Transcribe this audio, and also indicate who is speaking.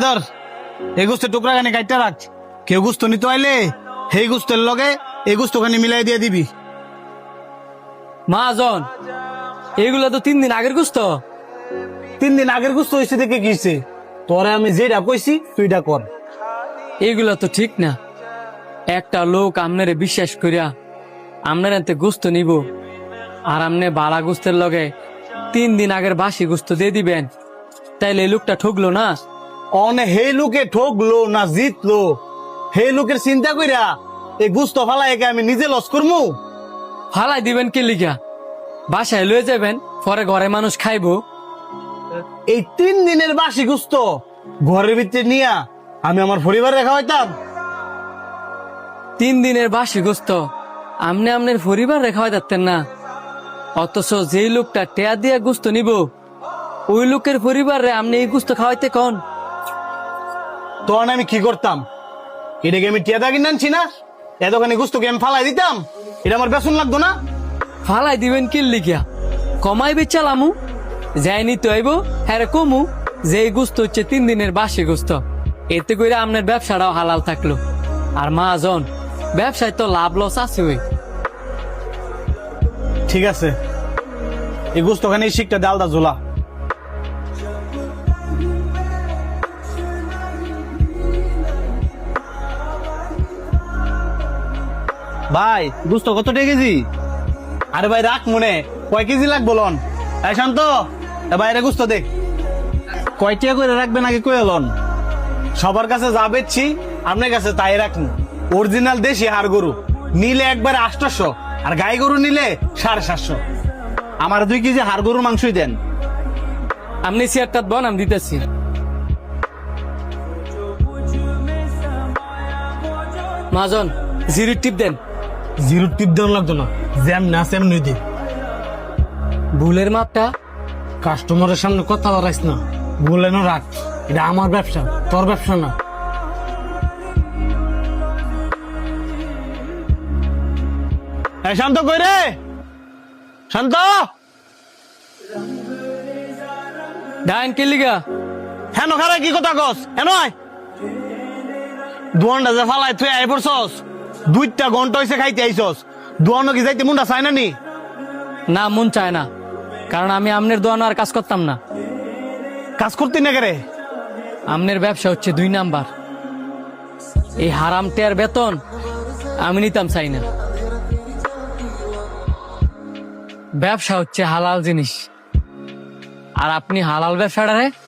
Speaker 1: ধর এই গোস্তের টুকরা খানি কাটটা রাখ, কেউ গোস্ত নিতে আইলে সেই গোস্তের লগে এই গোস্ত খানি মিলাই দিয়ে দিবি।
Speaker 2: মহাজন, এগুলো তো 3 দিন আগের গুস্ত।
Speaker 1: 3 দিন আগের গোস্ত হয়েছে দেখে কিছে, তোরে আমি যেটা কইছি তুইটা কর।
Speaker 2: এগুলো তো ঠিক না। একটা লোক আপনারে বিশ্বাস করিয়া আপনার এতে গুস্ত নিব, আর আপনি বালা গুস্তের লগে 3 দিন আগের বাসি গুস্ত দিয়ে দিবেন, তাইলে এই লোকটা ঠকলো না?
Speaker 1: অনে সেই লোকে ঠকলো না জিতলো, সেই লোকের চিন্তা কইরা এই গোস্ত ফালাই একে আমি নিজে লস করমু?
Speaker 2: ফালাই দিবেন কি লিগা? বাসায় লয়ে যাবেন, পরে ঘরে মানুষ খাইবো।
Speaker 1: এই 3 দিনের বাসি গোস্ত ঘরের ভিতরে নিয়া আমি আমার পরিবারে খাওয়াইতাম?
Speaker 2: 3 দিনের বাসি গোস্ত আপনি আপনার পরিবার রেখা যাচ্ছেন না, অথচ যেই লোকটা টেয়া দিয়া গুস্ত নিব ওই লোকের পরিবারে আপনি এই গুস্ত খাওয়াইতে কন?
Speaker 1: তখন আমি কি করতাম? এটাকে আমি টিয়া কিনে আনছি না, এতখানি গোস্তকে আমি ফালাই দিতাম? এটা আমার বেসন লাগতো না?
Speaker 2: ফালাই দিবেন কি লিখিয়া? কমাই বেচালামু, যাইনি তো আইব হ্যাঁ কমু যে এই গুস্ত হচ্ছে 3 দিনের বাসি গুস্ত। এতে করে আপনার ব্যবসাটাও হালাল থাকলো। আর মহাজন, ব্যবসায় তো লাভ লস আছে। ওই
Speaker 1: ঠিক আছে, এই গোস্তখানি শিকটা ডালদা ঝোলা। ভাই গোস্ত কত টাকা কেজি? আরে ভাই রাখ মনে, কয় কেজি লাগবো লন? এই শান্ত, বাইরে গোস্ত দেখ কয় টাকা করে রাখবেন আগে কয়ে লন। সবার কাছে যা বেচছি আপনার কাছে তাই রাখুন। অরিজিনাল দেশি হাড় গরু নিলে একবারে 800, আর গাই গরু নিলে 750। আমার 2 কেজি হাড় গরুর মাংসই দেন।
Speaker 2: আপনি চেয়ারটা বন, আমি দিতেছি। মহাজন, জিরো টিপ দেন।
Speaker 1: জিরো টিপ দেওয়া লাগতো না, জ্যাম না স্যাম নই দে।
Speaker 2: ভুলের মাপটা
Speaker 1: কাস্টমারের সামনে কথা লড়াইস না, বলে না রাখ, এটা আমার ব্যবসা, তোর ব্যবসা না। শান্ত কই রে, শান্ত
Speaker 2: ডাইন কে লিগা?
Speaker 1: হেন খারে কি কথা কস? হেন আয়, দুয়ানটা যে ফালাই তুই আই পড়ছস, 2টা ঘন্টা হইছে খাইতে আইছস, দুয়ানো কি যাইতে মুন্ডা চাই না নি?
Speaker 2: না, মন চায় না, কারণ আমি আমনের দোয়ানো আর কাজ করতাম না।
Speaker 1: কাজ করতি না কেরে?
Speaker 2: আমনের ব্যবসা হচ্ছে 2 নাম্বার। এই হারাম টেয়ার বেতন আমি নিতাম চাই না। ব্যবসা হচ্ছে হালাল জিনিস, আর আপনি হালাল ব্যবসাটারে